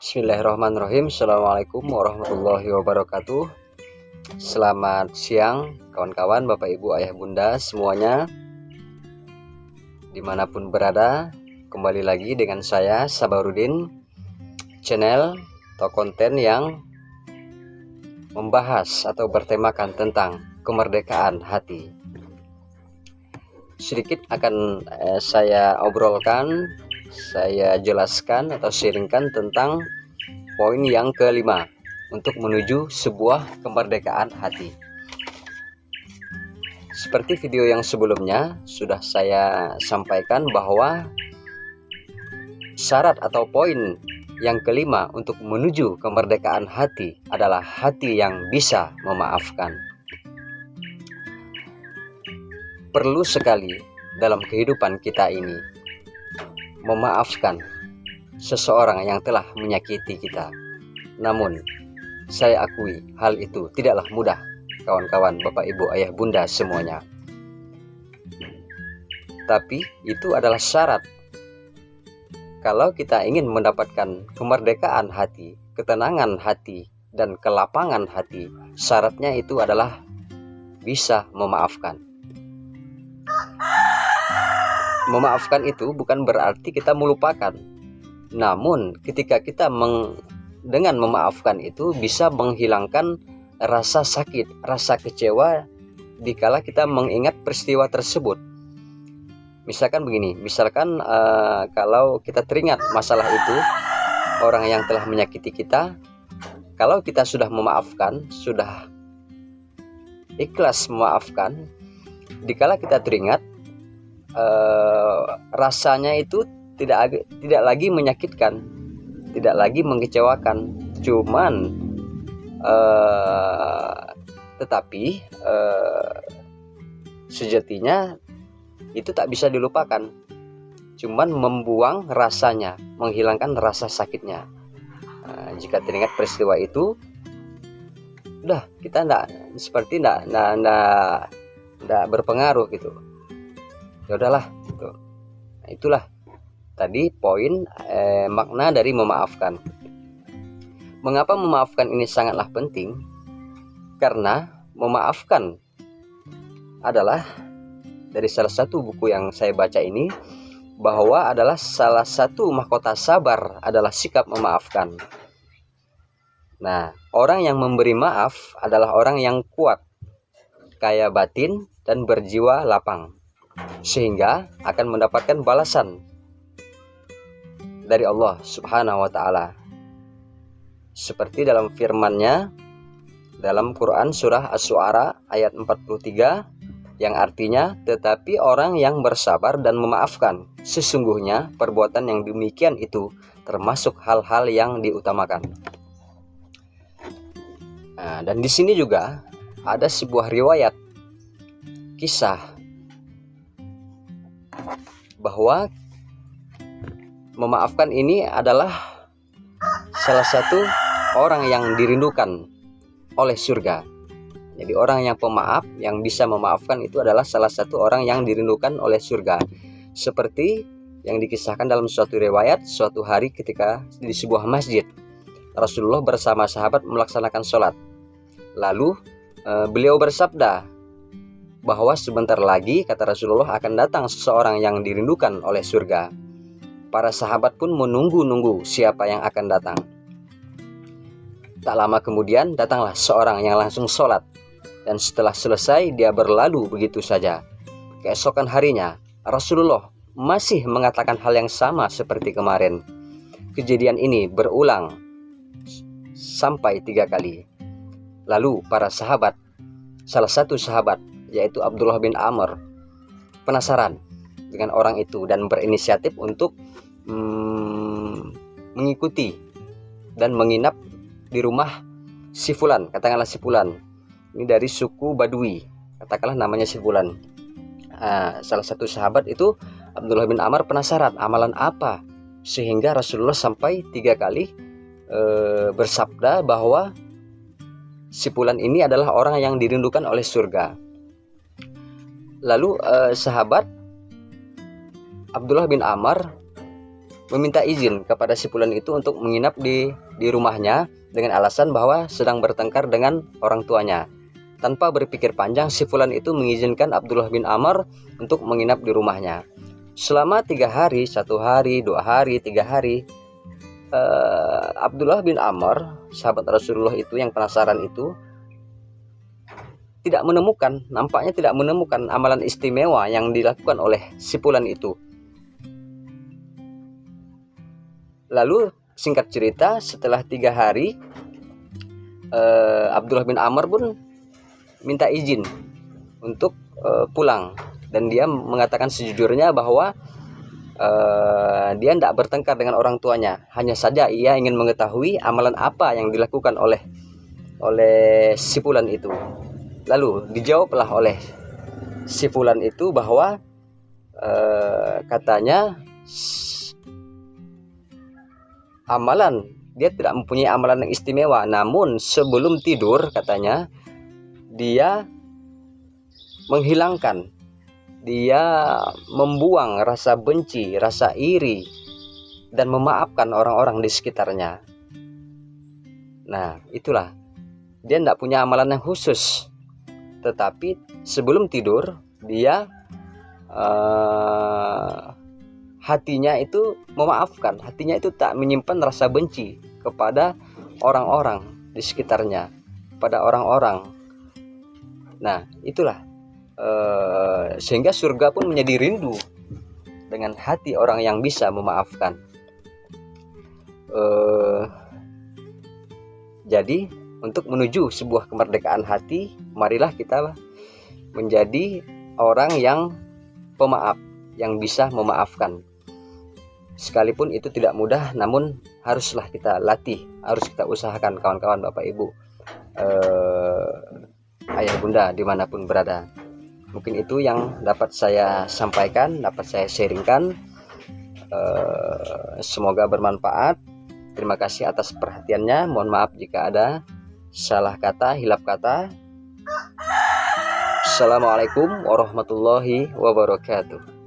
Bismillahirrahmanirrahim. Assalamualaikum warahmatullahi wabarakatuh. Selamat siang kawan-kawan, bapak ibu, ayah bunda semuanya, dimanapun berada. Kembali lagi dengan saya Sabarudin, channel atau konten yang membahas atau bertemakan tentang kemerdekaan hati. Sedikit akan saya obrolkan, saya jelaskan atau sharingkan tentang poin yang kelima untuk menuju sebuah kemerdekaan hati. Seperti video yang sebelumnya sudah saya sampaikan bahwa syarat atau poin yang kelima untuk menuju kemerdekaan hati adalah hati yang bisa memaafkan. Perlu sekali dalam kehidupan kita ini memaafkan seseorang yang telah menyakiti kita. Namun saya akui hal itu tidaklah mudah, kawan-kawan, bapak ibu, ayah bunda semuanya. Tapi itu adalah syarat. Kalau kita ingin mendapatkan kemerdekaan hati, ketenangan hati, dan kelapangan hati, syaratnya itu adalah bisa memaafkan. Memaafkan itu bukan berarti kita melupakan. Namun ketika kita dengan memaafkan itu bisa menghilangkan rasa sakit, rasa kecewa dikala kita mengingat peristiwa tersebut. Misalkan begini, kalau kita teringat masalah itu, orang yang telah menyakiti kita, kalau kita sudah memaafkan, sudah ikhlas memaafkan, dikala kita teringat, rasanya itu tidak lagi menyakitkan, tidak lagi mengecewakan, tetapi sejatinya itu tak bisa dilupakan, cuman membuang rasanya, menghilangkan rasa sakitnya. Jika teringat peristiwa itu, udah kita tidak berpengaruh gitu. Ya udahlah gitu. Nah, itulah tadi poin makna dari memaafkan. Mengapa memaafkan ini sangatlah penting? Karena memaafkan adalah, dari salah satu buku yang saya baca ini, bahwa adalah salah satu mahkota sabar adalah sikap memaafkan. Nah, orang yang memberi maaf adalah orang yang kuat, kaya batin, dan berjiwa lapang, sehingga akan mendapatkan balasan dari Allah Subhanahu wa Ta'ala, seperti dalam firman-Nya dalam Quran surah Asy-Syu'ara ayat 43, yang artinya, tetapi orang yang bersabar dan memaafkan, sesungguhnya perbuatan yang demikian itu termasuk hal-hal yang diutamakan. Nah, dan di sini juga ada sebuah riwayat kisah bahwa memaafkan ini adalah salah satu orang yang dirindukan oleh surga. Jadi orang yang pemaaf, yang bisa memaafkan itu adalah salah satu orang yang dirindukan oleh surga. Seperti yang dikisahkan dalam suatu riwayat, suatu hari ketika di sebuah masjid, Rasulullah bersama sahabat melaksanakan sholat. Lalu beliau bersabda bahwa sebentar lagi, kata Rasulullah, akan datang seseorang yang dirindukan oleh surga. Para sahabat pun menunggu-nunggu siapa yang akan datang. Tak lama kemudian datanglah seorang yang langsung sholat, dan setelah selesai dia berlalu begitu saja. Keesokan harinya Rasulullah masih mengatakan hal yang sama seperti kemarin. Kejadian ini berulang sampai 3 kali. Lalu para sahabat, salah satu sahabat yaitu Abdullah bin Amr, penasaran dengan orang itu dan berinisiatif untuk mengikuti dan menginap di rumah si Fulan, katakanlah si Fulan. Ini dari suku Badui, katakanlah namanya si Fulan. Salah satu sahabat itu, Abdullah bin Amr, penasaran amalan apa sehingga Rasulullah sampai 3 kali bersabda bahwa si Fulan ini adalah orang yang dirindukan oleh surga. Lalu sahabat Abdullah bin Amr meminta izin kepada si Fulan itu untuk menginap di rumahnya dengan alasan bahwa sedang bertengkar dengan orang tuanya. Tanpa berpikir panjang, si Fulan itu mengizinkan Abdullah bin Amr untuk menginap di rumahnya. Selama 3 hari, 1 hari, 2 hari, 3 hari, Abdullah bin Amr, sahabat Rasulullah itu yang penasaran itu, nampaknya tidak menemukan amalan istimewa yang dilakukan oleh si Fulan itu. Lalu singkat cerita, setelah 3 hari, Abdullah bin Amr pun minta izin untuk pulang, dan dia mengatakan sejujurnya bahwa dia tidak bertengkar dengan orang tuanya, hanya saja ia ingin mengetahui amalan apa yang dilakukan oleh si Fulan itu. Lalu dijawablah oleh si Fulan itu bahwa katanya dia tidak mempunyai amalan yang istimewa, namun sebelum tidur katanya dia membuang rasa benci, rasa iri, dan memaafkan orang-orang di sekitarnya. Nah, itulah, dia tidak punya amalan yang khusus, tetapi sebelum tidur dia hatinya itu memaafkan, hatinya itu tak menyimpan rasa benci kepada orang-orang di sekitarnya, pada orang-orang. Nah, itulah, sehingga surga pun menjadi rindu dengan hati orang yang bisa memaafkan. Jadi untuk menuju sebuah kemerdekaan hati, marilah kita menjadi orang yang pemaaf, yang bisa memaafkan. Sekalipun itu tidak mudah, namun haruslah kita latih, harus kita usahakan, kawan-kawan, Bapak Ibu, ayah bunda dimanapun berada. Mungkin itu yang dapat saya sampaikan, dapat saya sharingkan. Semoga bermanfaat. Terima kasih atas perhatiannya. Mohon maaf jika ada salah kata, hilap kata. Assalamualaikum warahmatullahi wabarakatuh.